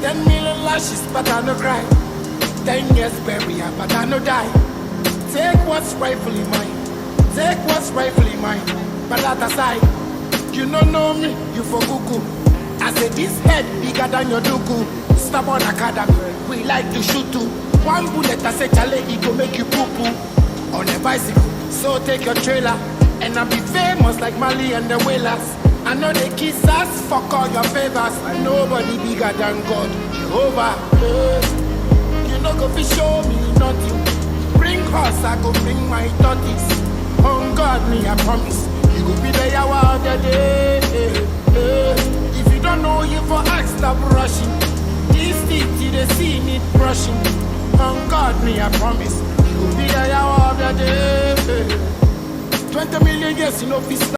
10 million lashes, but I no cry. 10 years burial, but I no die. Take what's rightfully mine. Take what's rightfully mine. But that aside, you don't know me, you for cuckoo. I say this head bigger than your duku. Stubborn academy, we like to shoot too. One bullet, I say chale, it go make you poo-poo. On a bicycle, so take your trailer. And I'll be famous like Mali and the whalers. I know they kiss us, fuck all your favors. And nobody bigger than God, Jehovah. You know go fi show me nothing. Bring horse, I go bring my tortoise. On God, me I promise. You go be the hour of the day. If you don't know, you for ask, stop rushing. This teeth, you they see me brushing. On God, me I promise. You go be the hour of the day. 20 million years, you know,